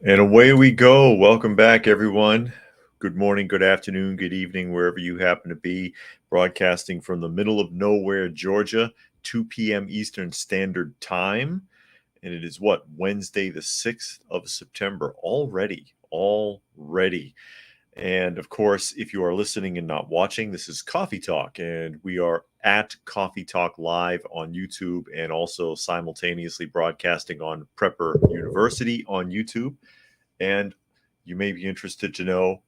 And away we go. Welcome back, everyone. Good morning, good afternoon, good evening, wherever you happen to be. Broadcasting from the middle of nowhere, Georgia, 2 p.m. Eastern Standard Time. And it is what? Wednesday, the 6th of September. Already. And of course, if you are listening and not watching, this is Coffee Talk, and we are at Coffee Talk Live on YouTube and also simultaneously broadcasting on Prepper University on YouTube. And you may be interested to know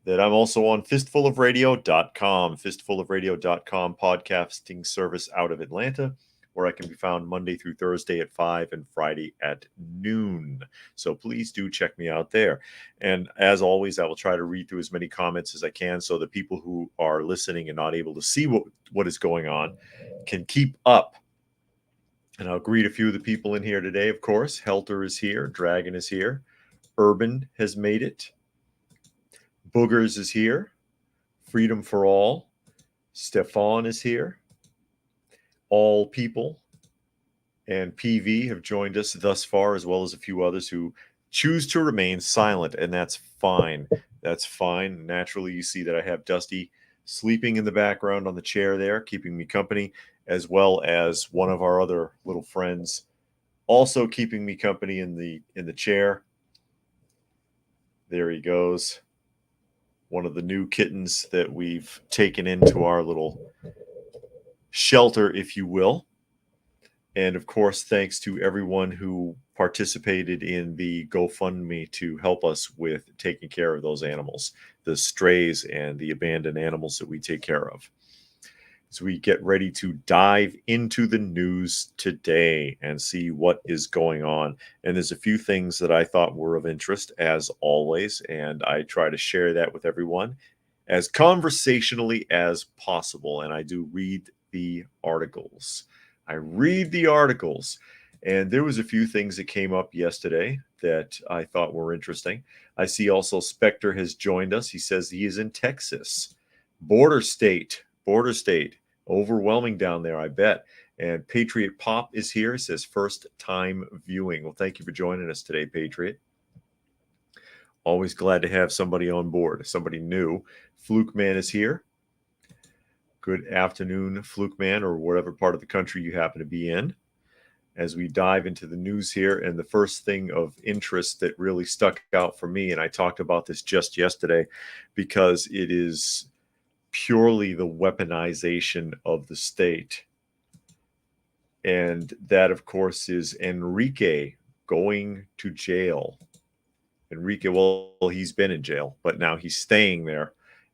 that I'm also on fistfulofradio.com, fistfulofradio.com podcasting service out of Atlanta, where I can be found Monday through Thursday at 5 and Friday at noon. So please do check me out there. And as always, I will try to read through as many comments as I can so that people who are listening and not able to see what is going on can keep up. And I'll greet a few of the people in here today, of course. Helter is here. Dragon is here. Urban has made it. Boogers is here. Freedom for All. Stefan is here. All People and PV have joined us thus far, as well as a few others who choose to remain silent, and that's fine. That's fine. Naturally, you see that I have Dusty sleeping in the background on the chair there, keeping me company, as well as one of our other little friends also keeping me company in the chair. There he goes. One of the new kittens that we've taken into our little shelter, if you will. And of course, thanks to everyone who participated in the GoFundMe to help us with taking care of those animals, the strays and the abandoned animals that we take care of. So we get ready to dive into the news today and see what is going on. And there's a few things that I thought were of interest, as always, and I try to share that with everyone as conversationally as possible. And I do read the articles. And there was a few things that came up yesterday that I thought were interesting. I see also Spectre has joined us. He says he is in Texas. Border state. Overwhelming down there, I bet. And Patriot Pop is here. He says first time viewing. Well, thank you for joining us today, Patriot. Always glad to have somebody on board, somebody new. Fluke Man is here. Good afternoon, Fluke Man, or whatever part of the country you happen to be in. As we dive into the news here, and the first thing of interest that really stuck out for me, and I talked about this just yesterday because it is purely the weaponization of the state. And that, of course, is Enrique going to jail. Enrique, well, he's been in jail, but now he's staying there.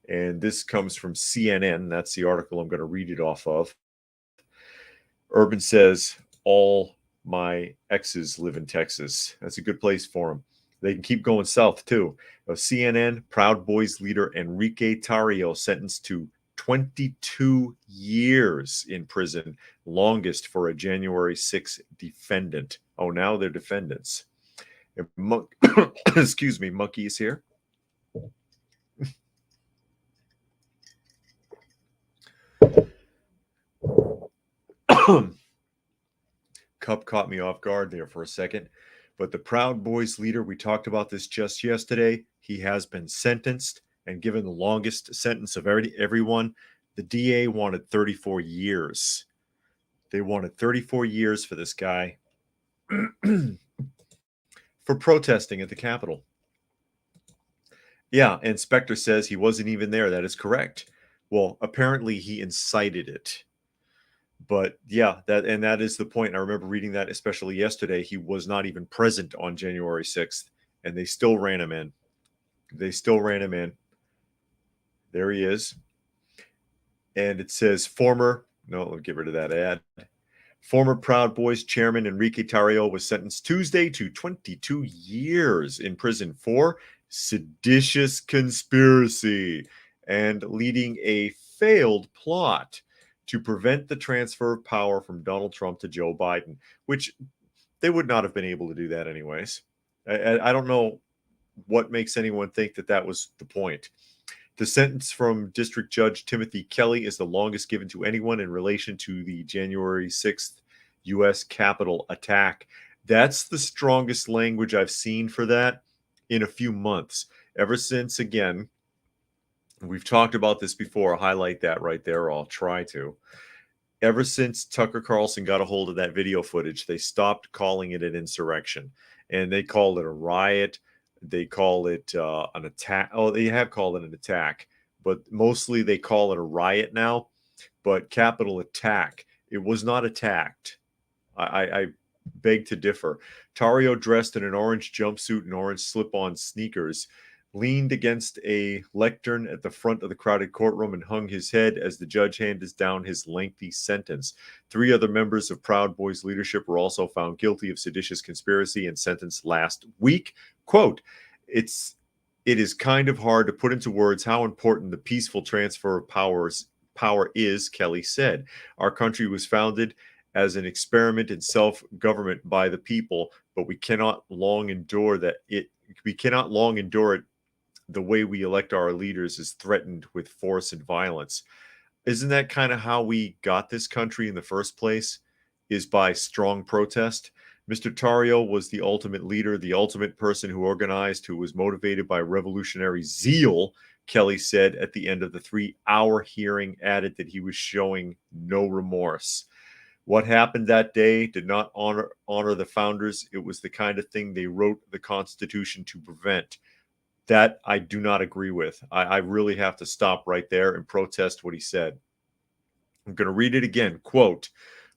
And this comes from CNN. That's the article I'm going to read it off of. Urban says, all my exes live in Texas. That's a good place for them. They can keep going south, too. CNN, Proud Boys leader Enrique Tario sentenced to 22 years in prison, longest for a January 6 defendant. Oh, now they're defendants. Excuse me, Monkey is here. Cup caught me off guard there for a second. But the Proud Boys leader, we talked about this just yesterday. He has been sentenced and given the longest sentence of everyone. The DA wanted 34 years. They wanted 34 years for this guy for protesting at the Capitol. Yeah, and Spectre says he wasn't even there. That is correct. Well, apparently he incited it. But yeah, that is the point. I remember reading that, especially yesterday. He was not even present on January 6th, and they still ran him in. There he is. And it says let me get rid of that ad. Former Proud Boys chairman Enrique Tario was sentenced Tuesday to 22 years in prison for seditious conspiracy and leading a failed plot to prevent the transfer of power from Donald Trump to Joe Biden, which they would not have been able to do that anyways. I don't know what makes anyone think that was the point. The sentence from District Judge Timothy Kelly is the longest given to anyone in relation to the January 6th U.S. Capitol attack. That's the strongest language I've seen for that in a few months. Ever since, again, we've talked about this before. I'll highlight that right there, or I'll try to. Ever since Tucker Carlson got a hold of that video footage, they stopped calling it an insurrection, and they call it a riot. They call it an attack. Oh, they have called it an attack, but mostly they call it a riot now. But capital attack. It was not attacked. I beg to differ. Tario, dressed in an orange jumpsuit and orange slip-on sneakers, leaned against a lectern at the front of the crowded courtroom and hung his head as the judge handed down his lengthy sentence. 3 other members of Proud Boys leadership were also found guilty of seditious conspiracy and sentenced last week. Quote, it is kind of hard to put into words how important the peaceful transfer of power is, Kelly said. Our country was founded as an experiment in self-government by the people, but we cannot long endure it the way we elect our leaders is threatened with force and violence. Isn't that kind of how we got this country in the first place? Is by strong protest? Mr. Tario was the ultimate leader, the ultimate person who organized, who was motivated by revolutionary zeal, Kelly said at the end of the 3-hour hearing, added that he was showing no remorse. What happened that day did not honor the founders. It was the kind of thing they wrote the Constitution to prevent. That I do not agree with. I really have to stop right there and protest what he said. I'm going to read it again. Quote,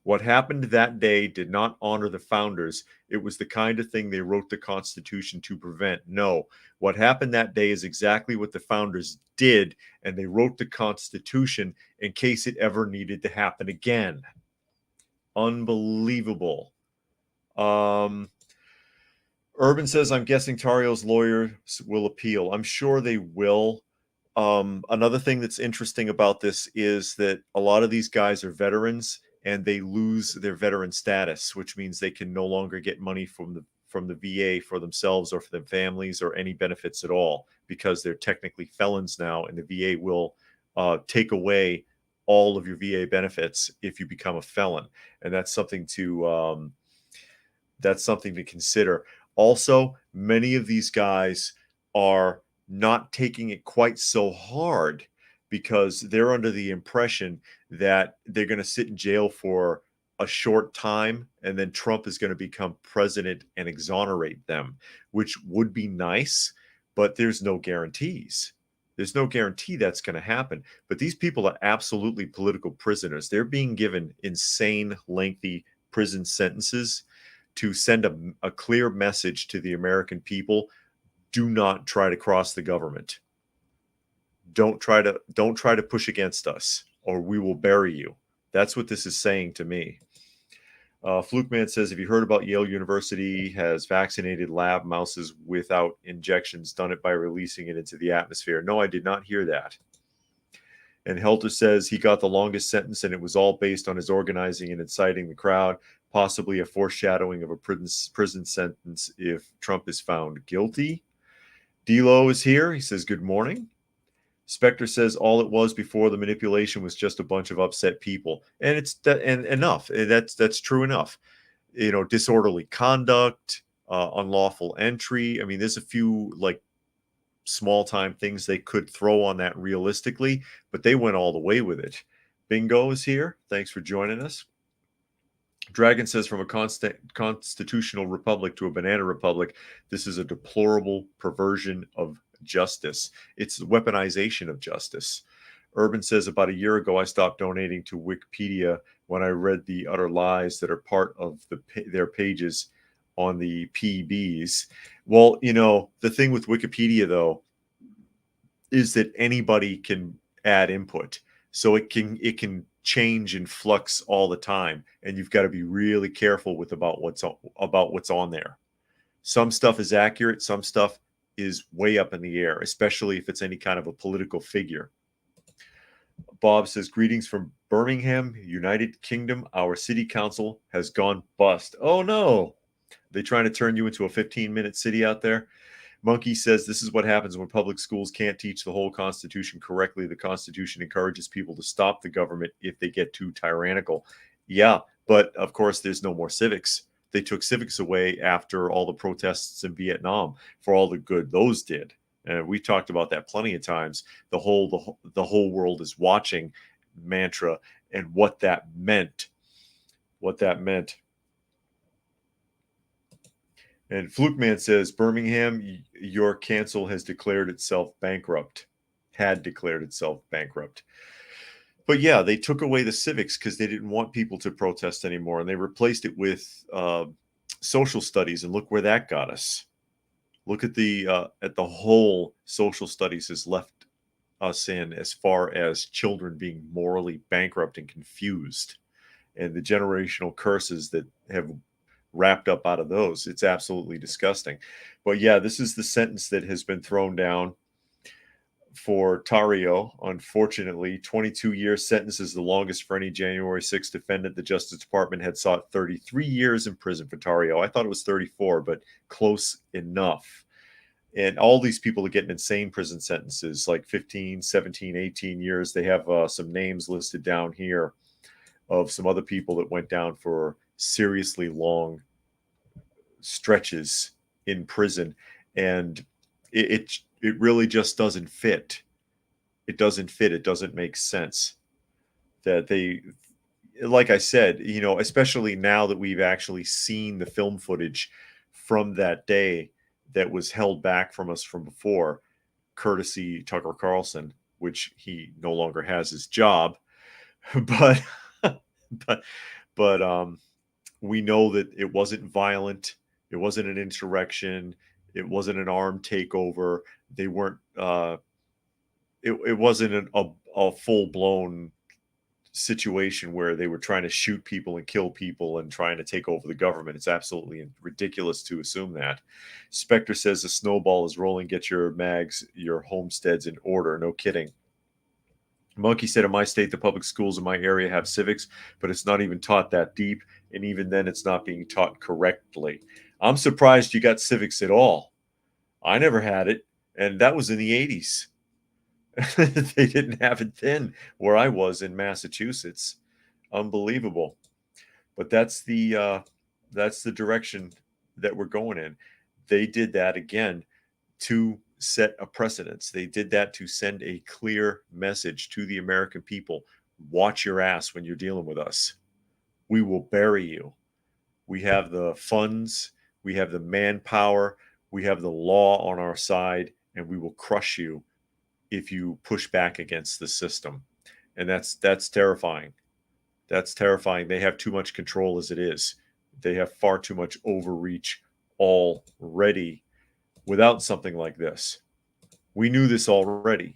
what happened that day did not honor the founders. It was the kind of thing they wrote the Constitution to prevent. No, what happened that day is exactly what the founders did, and they wrote the Constitution in case it ever needed to happen again. Unbelievable. Urban says, I'm guessing Tario's lawyers will appeal. I'm sure they will. Another thing that's interesting about this is that a lot of these guys are veterans and they lose their veteran status, which means they can no longer get money from the VA for themselves or for their families or any benefits at all, because they're technically felons now, and the VA will take away all of your VA benefits if you become a felon, and that's something to consider. Also, many of these guys are not taking it quite so hard because they're under the impression that they're going to sit in jail for a short time and then Trump is going to become president and exonerate them, which would be nice, but there's no guarantees. There's no guarantee that's going to happen. But these people are absolutely political prisoners. They're being given insane, lengthy prison sentences to send a clear message to the American people. Do not try to cross the government. Don't try to push against us, or we will bury you. That's what this is saying to me. Flukeman says, have you heard about Yale University has vaccinated lab mouses without injections, done it by releasing it into the atmosphere? No, I did not hear that. And Helter says he got the longest sentence and it was all based on his organizing and inciting the crowd, possibly a foreshadowing of a prison sentence if Trump is found guilty. D'Lo is here. He says, good morning. Spectre says all it was before the manipulation was just a bunch of upset people, and it's that and enough. That's true enough. You know, disorderly conduct, unlawful entry. I mean, there's a few like small time things they could throw on that realistically, but they went all the way with it. Bingo is here. Thanks for joining us. Dragon says, from a constitutional republic to a banana republic, this is a deplorable perversion of justice. It's the weaponization of justice. Urban says, about a year ago, I stopped donating to Wikipedia when I read the utter lies that are part of their pages on the PBs. Well, you know, the thing with Wikipedia, though, is that anybody can add input. So it can change and flux all the time, and you've got to be really careful about what's on there. Some stuff is accurate, some stuff is way up in the air, especially if it's any kind of a political figure. Bob says, greetings from Birmingham, United Kingdom. Our city council has gone bust. Oh no, they trying to turn you into a 15-minute city out there? Monkey says, this is what happens when public schools can't teach the whole Constitution correctly. The Constitution encourages people to stop the government if they get too tyrannical. Yeah, but of course there's no more civics. They took civics away after all the protests in Vietnam for all the good those did. And we talked about that plenty of times. The whole world is watching mantra and what that meant. What that meant. And Flukeman says, Birmingham, your cancel has declared itself bankrupt. Had declared itself bankrupt. But yeah, they took away the civics because they didn't want people to protest anymore, and they replaced it with social studies. And look where that got us. Look at the whole social studies has left us in as far as children being morally bankrupt and confused, and the generational curses that have wrapped up out of those. It's absolutely disgusting. But yeah, this is the sentence that has been thrown down for Tario. Unfortunately, 22-year sentence is the longest for any January 6th defendant. The Justice Department had sought 33 years in prison for Tario. I thought it was 34, but close enough. And all these people are getting insane prison sentences, like 15, 17, 18 years. They have some names listed down here of some other people that went down for seriously long stretches in prison. And it really just doesn't fit. It doesn't fit. It doesn't make sense that they, like I said, especially now that we've actually seen the film footage from that day that was held back from us from before, courtesy Tucker Carlson, which he no longer has his job. But we know that it wasn't violent. It wasn't an insurrection. It wasn't an armed takeover. They weren't. It wasn't a full blown situation where they were trying to shoot people and kill people and trying to take over the government. It's absolutely ridiculous to assume that. Spectre says the snowball is rolling. Get your mags, your homesteads in order. No kidding. Monkey said, in my state, the public schools in my area have civics, but it's not even taught that deep. And even then, it's not being taught correctly. I'm surprised you got civics at all. I never had it. And that was in the 80s. They didn't have it then where I was in Massachusetts. Unbelievable. But that's the direction that we're going in. They did that again to set a precedence. They did that to send a clear message to the American people. Watch your ass when you're dealing with us. We will bury you. We have the funds. We have the manpower. We have the law on our side, and we will crush you if you push back against the system. And that's terrifying. That's terrifying. They have too much control as it is. They have far too much overreach already without something like this. We knew this already.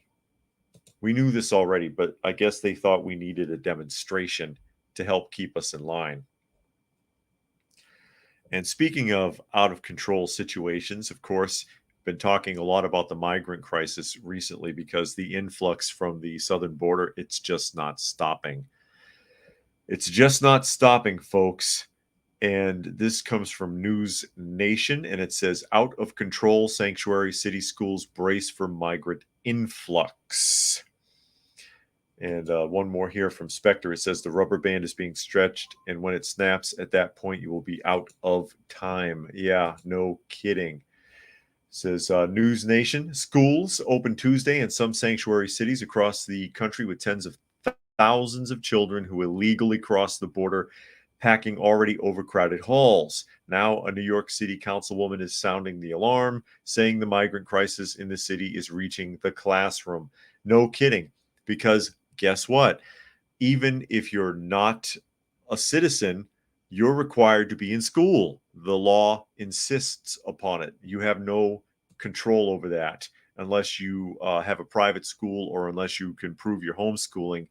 But I guess they thought we needed a demonstration to help keep us in line. And speaking of out of control situations, of course, been talking a lot about the migrant crisis recently because the influx from the southern border, it's just not stopping. It's just not stopping, folks. And this comes from News Nation, and it says, out of control sanctuary city schools brace for migrant influx. And one more here from Spectre. It says, the rubber band is being stretched, and when it snaps, at that point, you will be out of time. Yeah, no kidding. It says, News Nation, schools open Tuesday in some sanctuary cities across the country with tens of thousands of children who illegally cross the border, packing already overcrowded halls. Now, a New York City councilwoman is sounding the alarm, saying the migrant crisis in the city is reaching the classroom. No kidding, because guess what? Even if you're not a citizen, you're required to be in school. The law insists upon it. You have no control over that unless you have a private school or unless you can prove your homeschooling.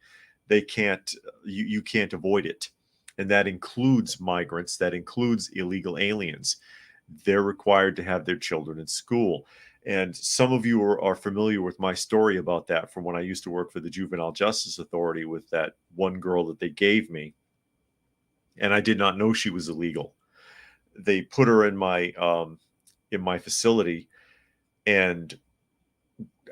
They can't. You can't avoid it. And that includes migrants, that includes illegal aliens. They're required to have their children in school. And some of you are familiar with my story about that from when I used to work for the Juvenile Justice Authority with that one girl that they gave me. And I did not know she was illegal. They put her in my facility, and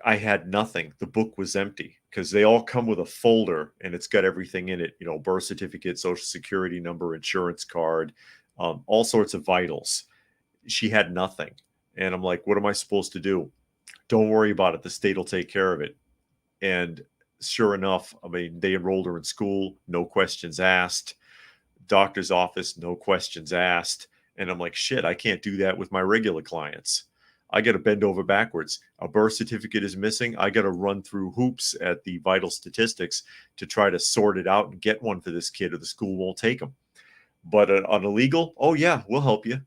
I had nothing. The book was empty because they all come with a folder and it's got everything in it, birth certificate, social security number, insurance card, all sorts of vitals. She had nothing. And I'm like, what am I supposed to do? Don't worry about it. The state will take care of it. And sure enough, I mean, they enrolled her in school, no questions asked. Doctor's office, no questions asked. And I'm like, shit, I can't do that with my regular clients. I got to bend over backwards. A birth certificate is missing. I got to run through hoops at the vital statistics to try to sort it out and get one for this kid, or the school won't take them. But on illegal, oh yeah, we'll help you.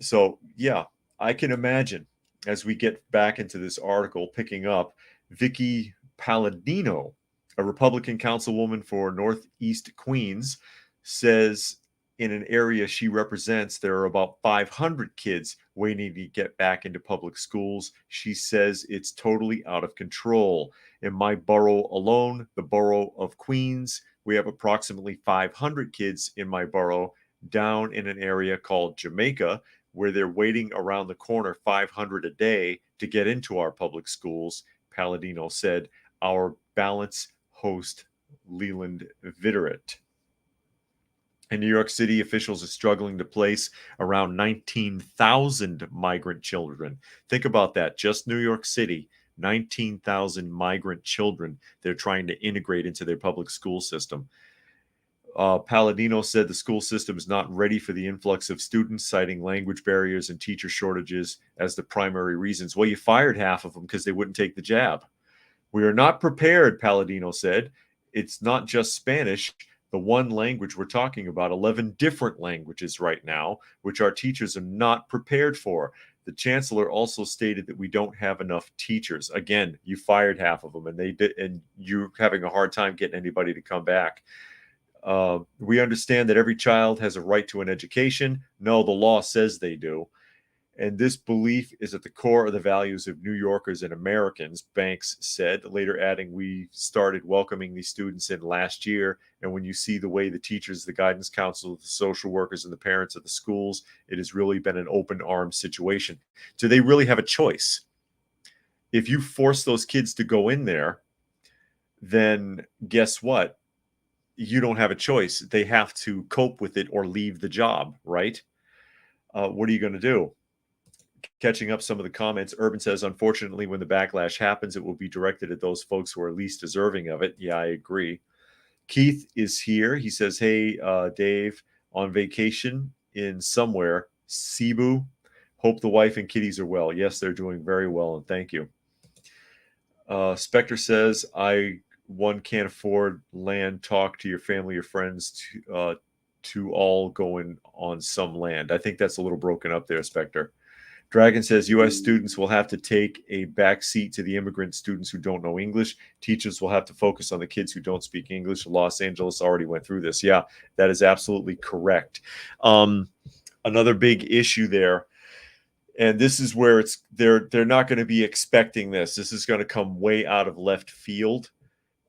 So yeah, I can imagine as we get back into this article, picking up Vicky Palladino, a Republican councilwoman for Northeast Queens, says in an area she represents, there are about 500 kids waiting to get back into public schools. She says it's totally out of control. In my borough alone, the borough of Queens, we have approximately 500 kids in my borough down in an area called Jamaica, where they're waiting around the corner 500 a day to get into our public schools, Palladino said. Our balance host, Leland Vitteret. In New York City, officials are struggling to place around 19,000 migrant children. Think about that. Just New York City, 19,000 migrant children they're trying to integrate into their public school system. Palladino said the school system is not ready for the influx of students, citing language barriers and teacher shortages as the primary reasons. Well, you fired half of them because they wouldn't take the jab. We are not prepared, Palladino said. It's not just Spanish, the one language we're talking about, 11 different languages right now, which our teachers are not prepared for. The chancellor also stated that we don't have enough teachers. Again, you fired half of them, and they did, and you're having a hard time getting anybody to come back. We understand that every child has a right to an education. No, the law says they do. And this belief is at the core of the values of New Yorkers and Americans, Banks said, later adding, we started welcoming these students in last year. And when you see the way the teachers, the guidance counselors, the social workers, and the parents of the schools, it has really been an open arms situation. Do they really have a choice? If you force those kids to go in there, then guess what? You don't have a choice. They have to cope with it or leave the job, right? What are you going to do? Catching up some of the comments, Urban says, unfortunately, when the backlash happens, it will be directed at those folks who are least deserving of it. Yeah, I agree. Keith is here. He says, hey, Dave, on vacation in somewhere, Cebu. Hope the wife and kiddies are well. Yes, they're doing very well, and thank you. Spectre says, one can't afford land. Talk to your family or friends to all going on some land. I think that's a little broken up there, Spectre. Dragon says U.S. students will have to take a back seat to the immigrant students who don't know English. Teachers will have to focus on the kids who don't speak English. Los Angeles already went through this. Yeah, that is absolutely correct. Another big issue there, and this is where they're not going to be expecting this. This is going to come way out of left field,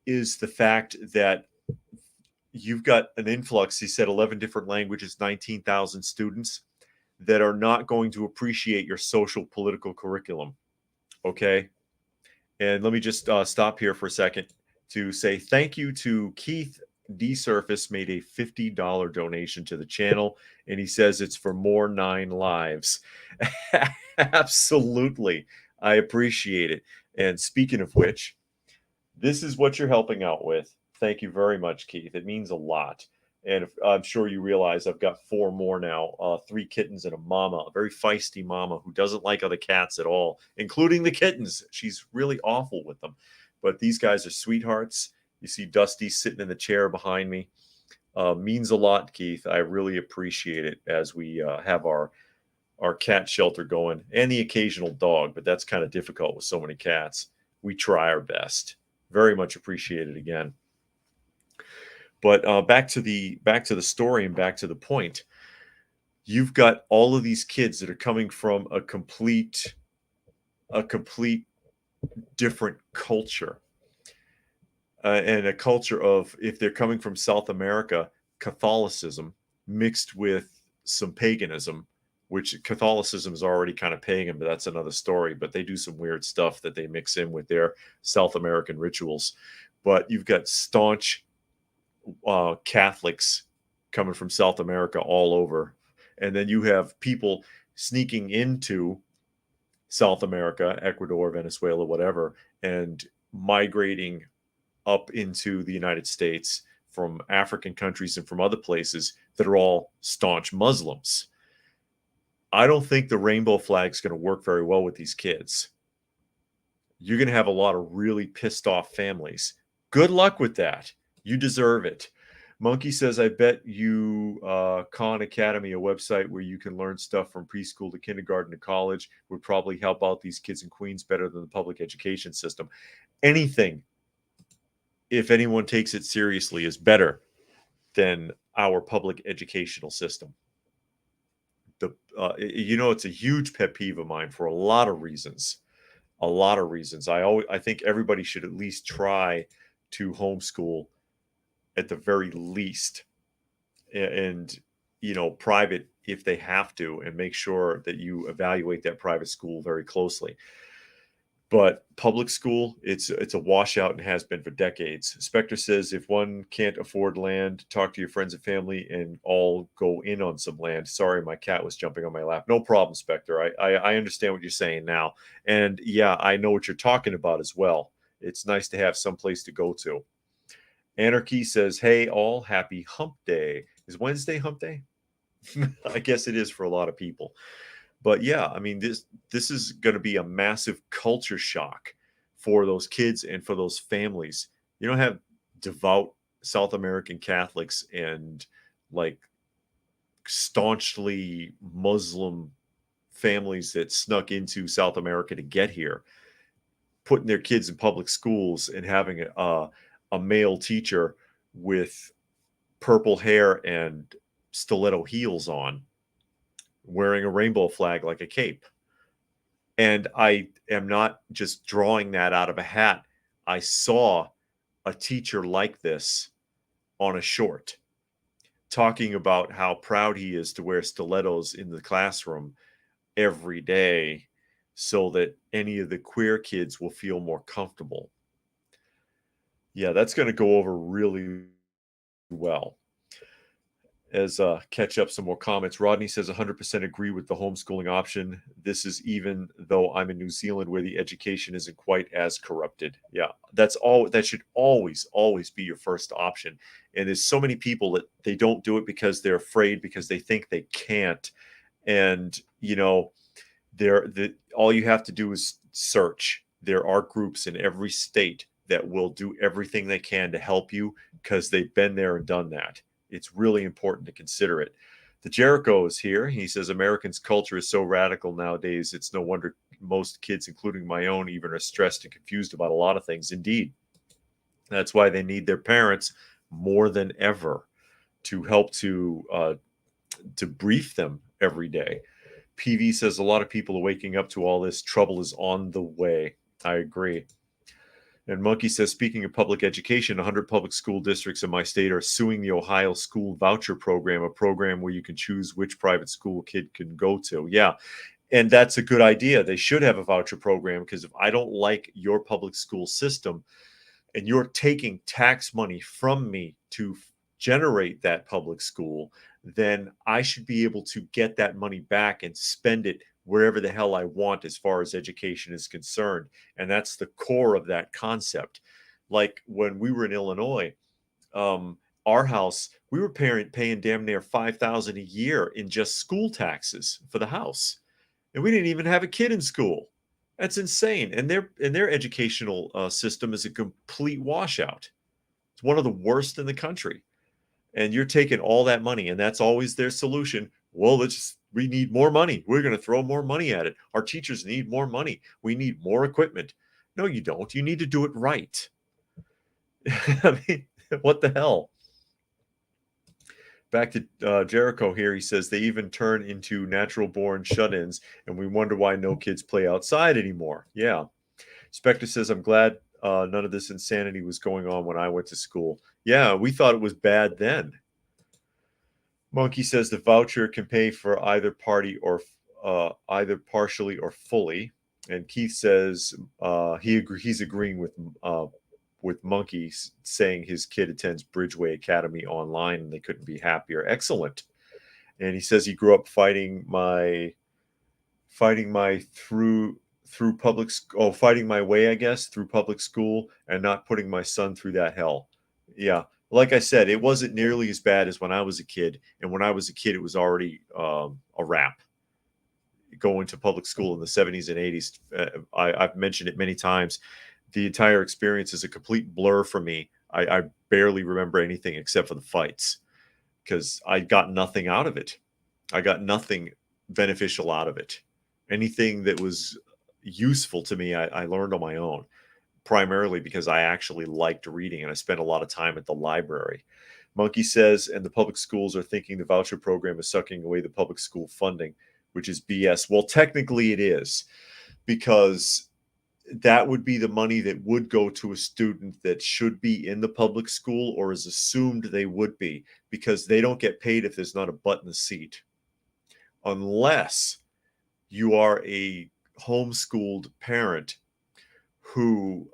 is the fact that you've got an influx. He said 11 different languages, 19,000 students that are not going to appreciate your social political curriculum. Okay. And let me just stop here for a second to say thank you to Keith D. Surface, made a $50 donation to the channel. And he says it's for more 9 lives. Absolutely. I appreciate it. And speaking of which, this is what you're helping out with. Thank you very much, Keith. It means a lot. And I'm sure you realize I've got 4 more now, 3 kittens and a mama, a very feisty mama who doesn't like other cats at all, including the kittens. She's really awful with them. But these guys are sweethearts. You see Dusty sitting in the chair behind me. Means a lot, Keith. I really appreciate it as we have our cat shelter going, and the occasional dog, but that's kind of difficult with so many cats. We try our best. Very much appreciated again. But back to the story and back to the point. You've got all of these kids that are coming from a complete different culture, and a culture of, if they're coming from South America, Catholicism mixed with some paganism, which Catholicism is already kind of pagan, but that's another story. But they do some weird stuff that they mix in with their South American rituals. But you've got staunch Catholics coming from South America all over. And then you have people sneaking into South America, Ecuador, Venezuela, whatever, and migrating up into the United States from African countries and from other places that are all staunch Muslims. I don't think the rainbow flag is going to work very well with these kids. You're going to have a lot of really pissed off families. Good luck with that. You deserve it. Monkey says, I bet you Khan Academy, a website where you can learn stuff from preschool to kindergarten to college, would probably help out these kids in Queens better than the public education system. Anything, if anyone takes it seriously, is better than our public educational system. It's a huge pet peeve of mine for a lot of reasons. I think everybody should at least try to homeschool at the very least, and private if they have to, and make sure that you evaluate that private school very closely. But public school, it's a washout and has been for decades. Spectre says, if one can't afford land, talk to your friends and family and all go in on some land. Sorry, my cat was jumping on my lap. No problem, Spectre. I understand what you're saying now. And yeah, I know what you're talking about as well. It's nice to have some place to go to. Anarchy says, hey, all, happy hump day. Is Wednesday hump day? I guess it is for a lot of people. But yeah, I mean, this is going to be a massive culture shock for those kids and for those families. You don't have devout South American Catholics and like staunchly Muslim families that snuck into South America to get here, putting their kids in public schools and having a male teacher with purple hair and stiletto heels on, wearing a rainbow flag like a cape. And I am not just drawing that out of a hat. I saw a teacher like this on a short talking about how proud he is to wear stilettos in the classroom every day so that any of the queer kids will feel more comfortable. Yeah, that's going to go over really well. As catch up some more comments. Rodney says 100% agree with the homeschooling option. This is even though I'm in New Zealand where the education isn't quite as corrupted. Yeah, that should always be your first option. And there's so many people that they don't do it because they're afraid, because they think they can't. And all you have to do is search. There are groups in every state that will do everything they can to help you because they've been there and done that. It's really important to consider it. The Jericho is here. He says, Americans' culture is so radical nowadays, it's no wonder most kids, including my own, even are stressed and confused about a lot of things. Indeed. That's why they need their parents more than ever to help to brief them every day. PV says, a lot of people are waking up to all this. Trouble is on the way. I agree. And Monkey says, speaking of public education, 100 public school districts in my state are suing the Ohio School Voucher Program, a program where you can choose which private school kid can go to. Yeah, and that's a good idea. They should have a voucher program, because if I don't like your public school system and you're taking tax money from me to generate that public school, then I should be able to get that money back and spend it wherever the hell I want as far as education is concerned. And that's the core of that concept. Like when we were in Illinois, our house, we were paying damn near $5,000 a year in just school taxes for the house. And we didn't even have a kid in school. That's insane. And their educational system is a complete washout. It's one of the worst in the country. And you're taking all that money, and that's always their solution. Well, we need more money. We're going to throw more money at it. Our teachers need more money. We need more equipment. No, you don't. You need to do it right. I mean, what the hell? Back to Jericho here. He says they even turn into natural born shut-ins, and we wonder why no kids play outside anymore. Yeah. Spectre says, I'm glad none of this insanity was going on when I went to school. Yeah, we thought it was bad then. Monkey says the voucher can pay for either party or either partially or fully. And Keith says he's agreeing with with Monkey saying his kid attends Bridgeway Academy online and they couldn't be happier. Excellent. And he says he grew up fighting my fighting my way, I guess, through public school and not putting my son through that hell. Yeah. Like I said, it wasn't nearly as bad as when I was a kid. And when I was a kid, it was already a wrap. Going to public school in the 70s and 80s. I've mentioned it many times. The entire experience is a complete blur for me. I barely remember anything except for the fights because I got nothing out of it. I got nothing beneficial out of it. Anything that was useful to me, I learned on my own, primarily because I actually liked reading and I spent a lot of time at the library. Monkey says, and the public schools are thinking the voucher program is sucking away the public school funding, which is BS. Well, technically it is, because that would be the money that would go to a student that should be in the public school or is assumed they would be, because they don't get paid if there's not a butt in the seat. Unless you are a homeschooled parent who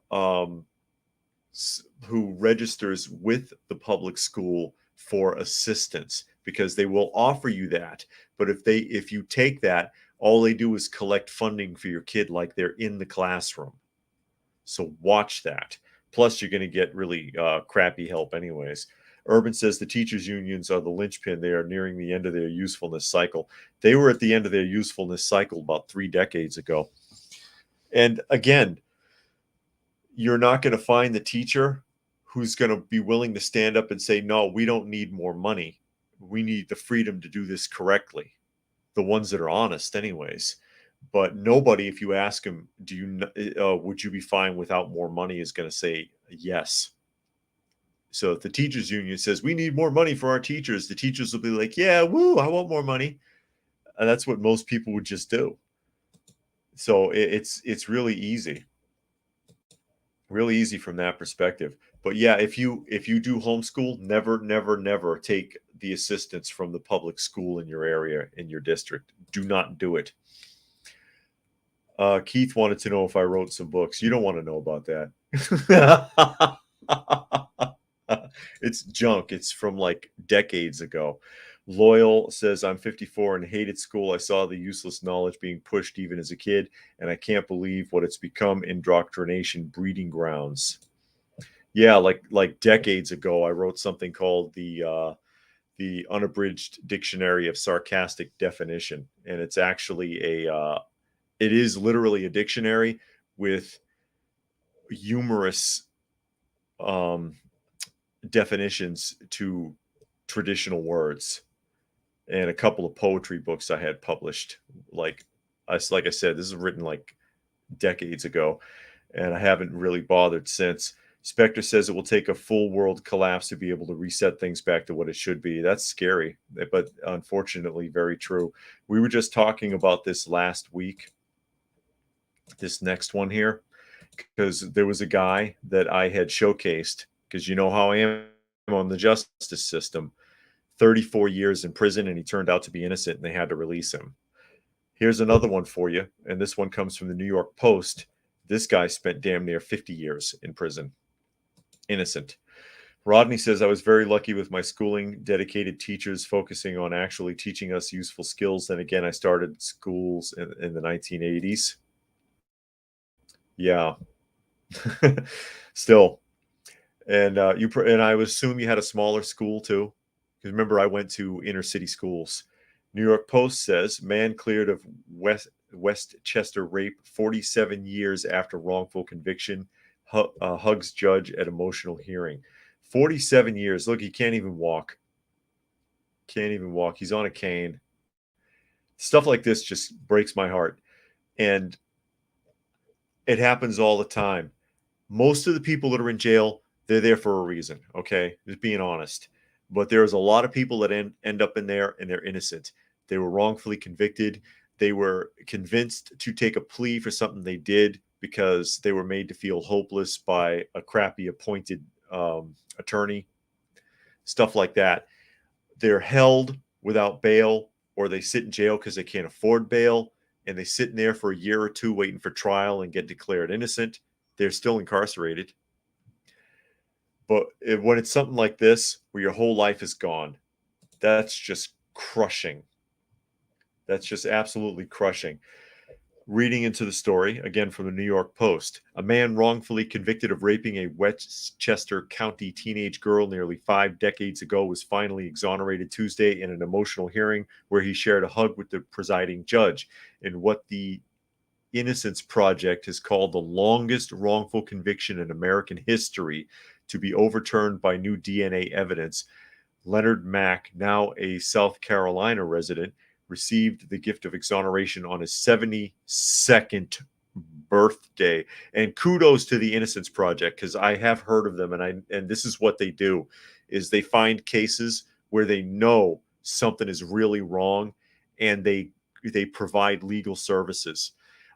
registers with the public school for assistance, because they will offer you that. But if you take that, all they do is collect funding for your kid like they're in the classroom. So watch that. Plus, you're going to get really crappy help anyways. Urban says the teachers' unions are the linchpin. They are nearing the end of their usefulness cycle. They were at the end of their usefulness cycle about 3 decades ago. And again, you're not going to find the teacher who's going to be willing to stand up and say, no, we don't need more money. We need the freedom to do this correctly. The ones that are honest anyways. But nobody, if you ask them, would you be fine without more money, is going to say yes. So if the teachers union says we need more money for our teachers, the teachers will be like, yeah, woo, I want more money. And that's what most people would just do. So it's really easy from that perspective. But yeah, if you do homeschool, never take the assistance from the public school in your area, in your district. Do not do it. Keith wanted to know if I wrote some books. You don't want to know about that. It's junk. It's from like decades ago. Loyal says, I'm 54 and hated school. I saw the useless knowledge being pushed even as a kid, and I can't believe what it's become. Indoctrination breeding grounds. Yeah, like decades ago, I wrote something called the Unabridged Dictionary of Sarcastic Definition, and it's actually it is literally a dictionary with humorous definitions to traditional words, and a couple of poetry books I had published. Like I said, this is written like decades ago, and I haven't really bothered since. Spectre says it will take a full world collapse to be able to reset things back to what it should be. That's scary, but unfortunately very true. We were just talking about this last week, this next one here, because there was a guy that I had showcased, because you know how I am on the justice system. 34 years in prison, and he turned out to be innocent, and they had to release him. Here's another one for you, and this one comes from the New York Post. This guy spent damn near 50 years in prison, innocent. Rodney says, I was very lucky with my schooling, dedicated teachers focusing on actually teaching us useful skills. Then again, I started schools in the 1980s. Yeah. Still. And and I would assume you had a smaller school too, because remember, I went to inner city schools. New York Post says man cleared of Westchester rape 47 years after wrongful conviction, hugs judge at emotional hearing. 47 years. Look, he can't even walk. He's on a cane. Stuff like this just breaks my heart, and it happens all the time. Most of the people that are in jail, they're there for a reason, okay? Just being honest. But there's a lot of people that end up in there and they're innocent. They were wrongfully convicted. They were convinced to take a plea for something they did because they were made to feel hopeless by a crappy appointed attorney. Stuff like that. They're held without bail, or they sit in jail because they can't afford bail, and they sit in there for a year or two waiting for trial and get declared innocent. They're still incarcerated. But when it's something like this, where your whole life is gone, that's just crushing. That's just absolutely crushing. Reading into the story, again from the New York Post, a man wrongfully convicted of raping a Westchester County teenage girl nearly 5 decades ago was finally exonerated Tuesday in an emotional hearing where he shared a hug with the presiding judge in what the Innocence Project has called the longest wrongful conviction in American history to be overturned by new DNA evidence. Leonard Mack, now a South Carolina resident, received the gift of exoneration on his 72nd birthday. And kudos to the Innocence Project, because I have heard of them, and this is what they do: is they find cases where they know something is really wrong, and they provide legal services.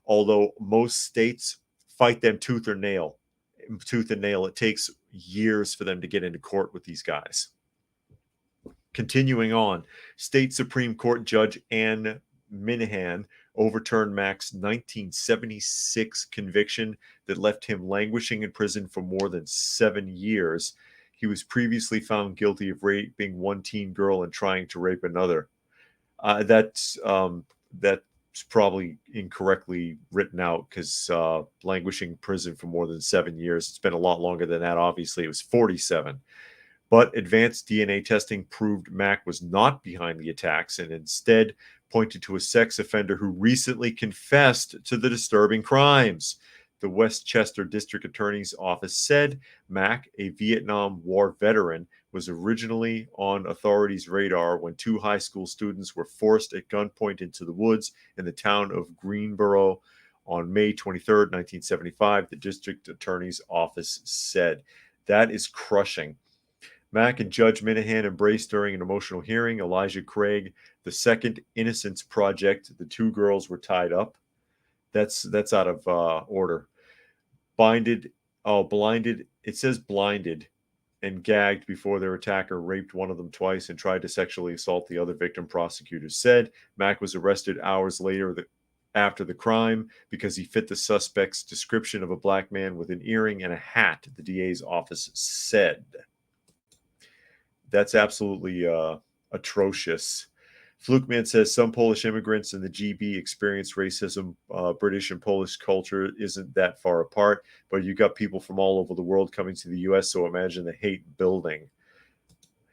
Although most states fight them tooth and nail, it takes years for them to get into court with these guys. Continuing on, State Supreme Court Judge Ann Minahan overturned Mack's 1976 conviction that left him languishing in prison for more than 7 years. He was previously found guilty of raping one teen girl and trying to rape another. That's probably incorrectly written out, because languishing in prison for more than 7 years. It's been a lot longer than that. Obviously, it was 47. But advanced DNA testing proved Mack was not behind the attacks and instead pointed to a sex offender who recently confessed to the disturbing crimes. The Westchester District Attorney's Office said Mack, a Vietnam War veteran, was originally on authorities' radar when 2 high school students were forced at gunpoint into the woods in the town of Greenboro on May 23, 1975, the District Attorney's Office said. That is crushing. Mack and Judge Minahan embraced during an emotional hearing. Elijah Craig, the second Innocence Project. The 2 girls were tied up. That's out of order. Blinded. It says blinded and gagged before their attacker raped one of them twice and tried to sexually assault the other victim, prosecutors said. Mack was arrested hours later after the crime because he fit the suspect's description of a black man with an earring and a hat, the DA's office said. That's absolutely atrocious. Flukeman says some Polish immigrants in the GB experienced racism. British and Polish culture isn't that far apart, but you got people from all over the world coming to the U.S., so imagine the hate building.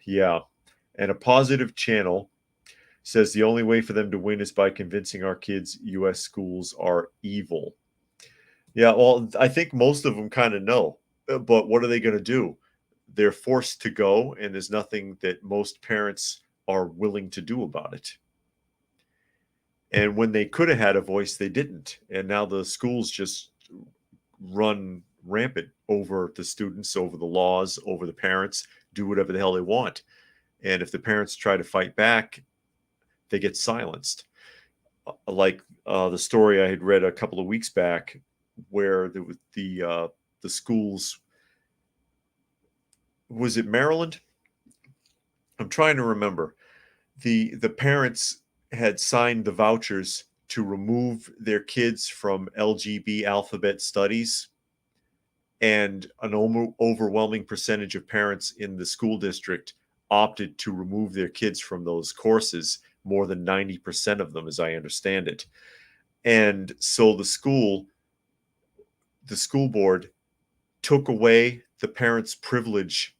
Yeah. And a positive channel says the only way for them to win is by convincing our kids U.S. schools are evil. Yeah, well, I think most of them kind of know, but what are they going to do? They're forced to go, and there's nothing that most parents are willing to do about it. And when they could have had a voice, they didn't. And now the schools just run rampant over the students, over the laws, over the parents, do whatever the hell they want. And if the parents try to fight back, they get silenced. Like the story I had read a couple of weeks back, where the schools, was it Maryland? I'm trying to remember. The parents had signed the vouchers to remove their kids from LGB alphabet studies, and an overwhelming percentage of parents in the school district opted to remove their kids from those courses, more than 90% of them, as I understand it. And so the school board took away the parents' privilege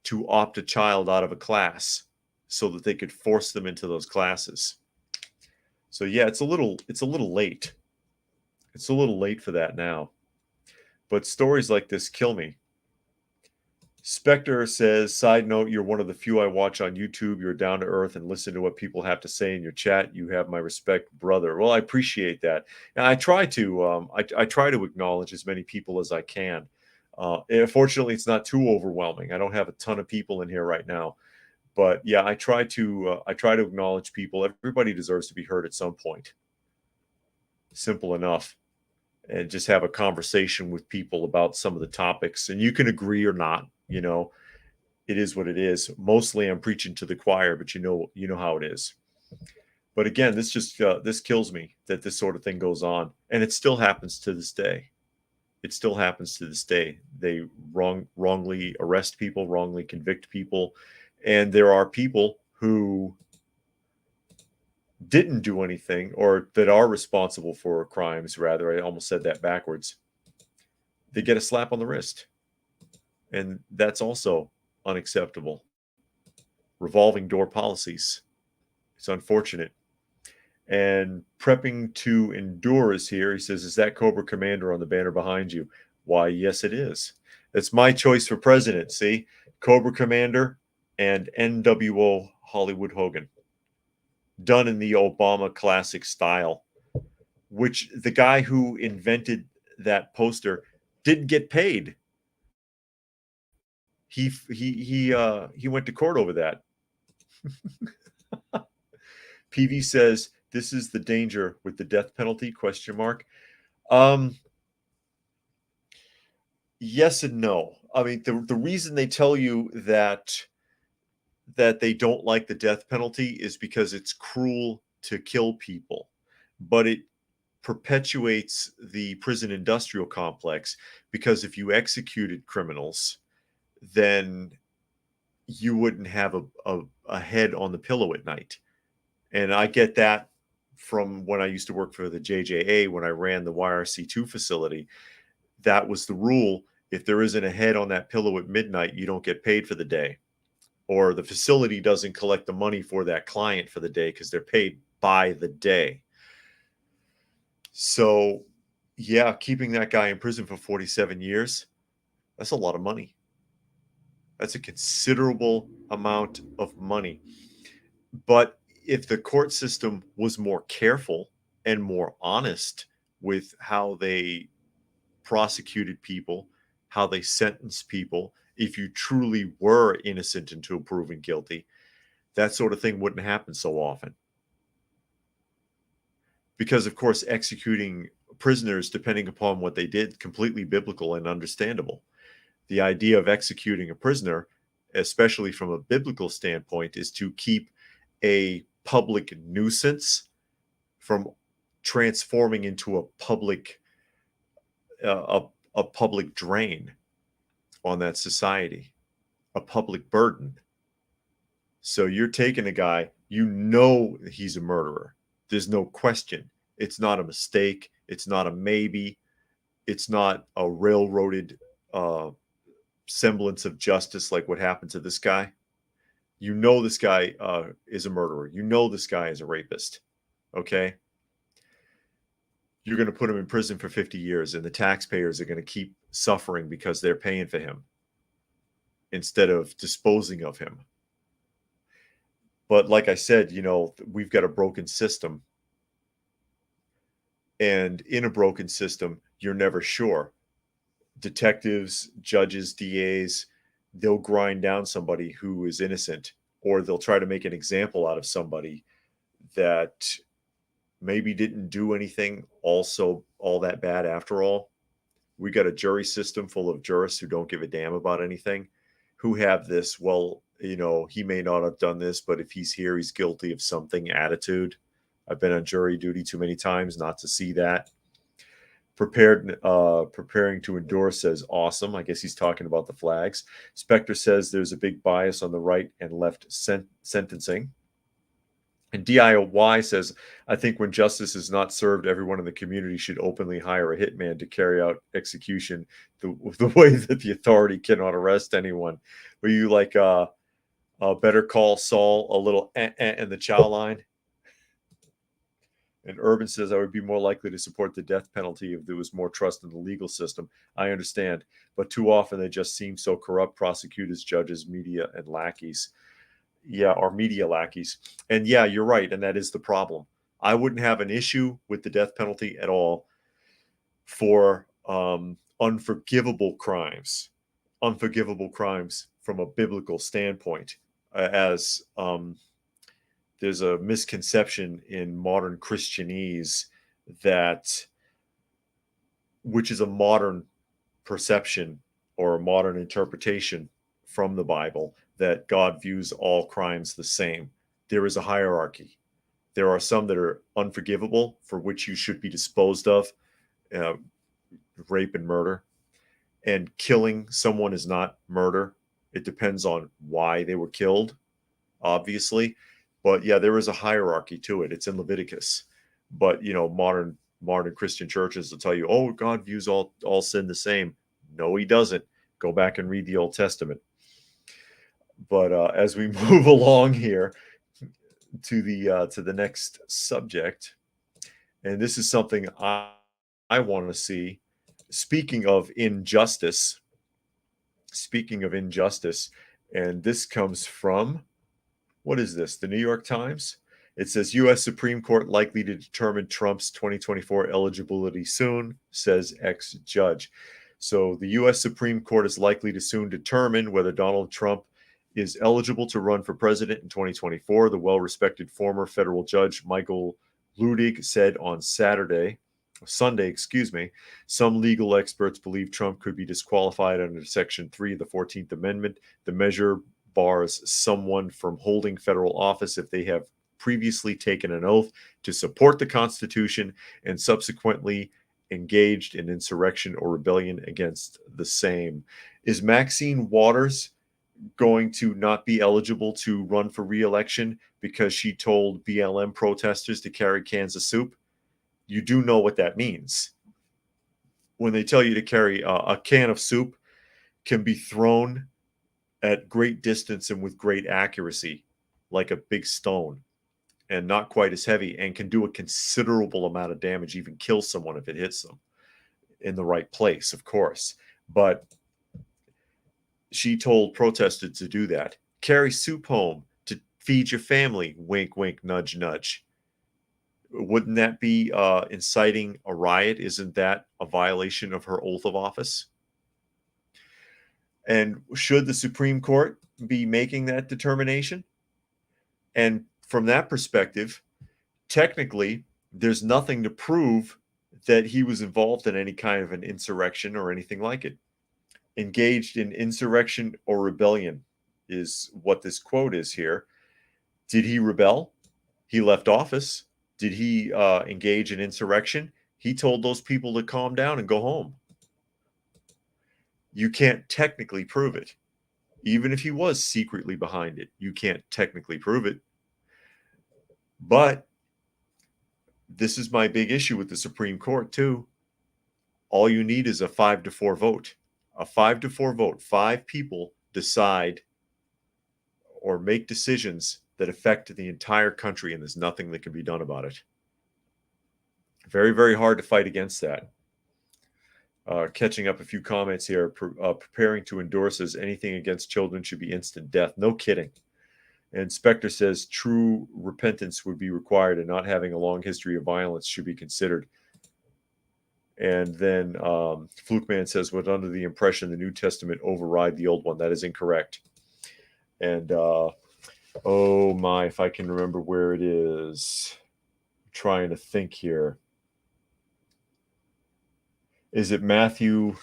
to opt a child out of a class so that they could force them into those classes. So yeah, it's a little late. It's a little late for that now. But stories like this kill me. Spectre says, side note, you're one of the few I watch on YouTube. You're down to earth and listen to what people have to say in your chat. You have my respect, brother. Well, I appreciate that. And I try to I try to acknowledge as many people as I can. Fortunately, it's not too overwhelming. I don't have a ton of people in here right now. But yeah, I try to acknowledge people. Everybody deserves to be heard at some point. Simple enough. And just have a conversation with people about some of the topics. And you can agree or not, you know, it is what it is. Mostly I'm preaching to the choir, but you know how it is. But again, this just this kills me that this sort of thing goes on, and it still happens to this day. It still happens to this day. They wrongly arrest people, wrongly convict people, and there are people who didn't do anything, or that are responsible for crimes, rather. I almost said that backwards. They get a slap on the wrist, and that's also unacceptable. Revolving door policies. It's unfortunate. And prepping to endure is here. He says, is that Cobra Commander on the banner behind you? Why, yes, it is. It's my choice for president. See, Cobra Commander and NWO Hollywood Hogan, done in the Obama classic style, which the guy who invented that poster didn't get paid. He went to court over that. PV says, this is the danger with the death penalty, question mark. Yes and no. I mean, the reason they tell you that they don't like the death penalty is because it's cruel to kill people, but it perpetuates the prison industrial complex, because if you executed criminals, then you wouldn't have a head on the pillow at night. And I get that from when I used to work for the JJA, when I ran the YRC2 facility. That was the rule. If there isn't a head on that pillow at midnight, you don't get paid for the day. Or the facility doesn't collect the money for that client for the day, because they're paid by the day. So, yeah, keeping that guy in prison for 47 years, that's a lot of money. That's a considerable amount of money. But if the court system was more careful and more honest with how they prosecuted people, how they sentenced people, if you truly were innocent until proven guilty, that sort of thing wouldn't happen so often. Because, of course, executing prisoners, depending upon what they did, completely biblical and understandable. The idea of executing a prisoner, especially from a biblical standpoint, is to keep a public nuisance from transforming into a public drain on that society, a public burden. So you're taking a guy, you know he's a murderer. There's no question. It's not a mistake. It's not a maybe. It's not a railroaded semblance of justice like what happened to this guy. You know this guy is a murderer. You know this guy is a rapist. Okay? You're going to put him in prison for 50 years, and the taxpayers are going to keep suffering because they're paying for him instead of disposing of him. But like I said, you know, we've got a broken system. And in a broken system, you're never sure. Detectives, judges, DAs, they'll grind down somebody who is innocent, or they'll try to make an example out of somebody that maybe didn't do anything also all that bad after all. We got a jury system full of jurists who don't give a damn about anything, who have this, well, you know, he may not have done this, but if he's here, he's guilty of something attitude. I've been on jury duty too many times not to see that. Preparing to endure says awesome. I guess he's talking about the flags. Spectre says there's a big bias on the right and left sentencing. And DIY says, I think when justice is not served, everyone in the community should openly hire a hitman to carry out execution the way that the authority cannot arrest anyone. Were you like Better Call Saul, a little in the chow line? And Urban says, I would be more likely to support the death penalty if there was more trust in the legal system. I understand, but too often they just seem so corrupt, prosecutors, judges, media, and lackeys. Yeah, our media lackeys. And yeah, you're right, and that is the problem. I wouldn't have an issue with the death penalty at all for unforgivable crimes from a biblical standpoint, as there's a misconception in modern Christianese which is a modern perception or a modern interpretation from the Bible, that God views all crimes the same. There is a hierarchy. There are some that are unforgivable, for which you should be disposed of. rape and murder. And killing someone is not murder. It depends on why they were killed, obviously. But yeah, there is a hierarchy to it. It's in Leviticus. But modern Christian churches will tell you, oh, God views all sin the same. No, he doesn't. Go back and read the Old Testament. But as we move along here to the next subject, and this is something I want to see. Speaking of injustice, and this comes from, what is this? The New York Times. It says U.S. Supreme Court likely to determine Trump's 2024 eligibility soon, says ex-judge. So the U.S. Supreme Court is likely to soon determine whether Donald Trump is eligible to run for president in 2024. The well-respected former federal judge Michael Ludig said on Sunday, some legal experts believe Trump could be disqualified under Section 3 of the 14th Amendment. The measure bars someone from holding federal office if they have previously taken an oath to support the Constitution and subsequently engaged in insurrection or rebellion against the same. Is Maxine Waters going to not be eligible to run for re-election because she told BLM protesters to carry cans of soup? You do know what that means. When they tell you to carry a can of soup, can be thrown at great distance and with great accuracy, like a big stone, and not quite as heavy, and can do a considerable amount of damage, even kill someone if it hits them in the right place, of course. But she told protesters to do that. Carry soup home to feed your family. Wink, wink, nudge, nudge. Wouldn't that be inciting a riot? Isn't that a violation of her oath of office? And should the Supreme Court be making that determination? And from that perspective, technically, there's nothing to prove that he was involved in any kind of an insurrection or anything like it. Engaged in insurrection or rebellion is what this quote is here. Did he rebel? He left office. Did he engage in insurrection? He told those people to calm down and go home. You can't technically prove it. Even if he was secretly behind it, you can't technically prove it. But this is my big issue with the Supreme Court, too. All you need is a 5-4 vote. A 5-4 vote. 5 people decide or make decisions that affect the entire country, and there's nothing that can be done about it. Very, very hard to fight against that. Catching up a few comments here. Preparing to endorse as anything against children should be instant death. No kidding. And Spectre says true repentance would be required, and not having a long history of violence should be considered. And then Flukeman says, "Was under the impression the New Testament override the Old one." That is incorrect. And oh my, if I can remember where it is. I'm trying to think here. Is it Matthew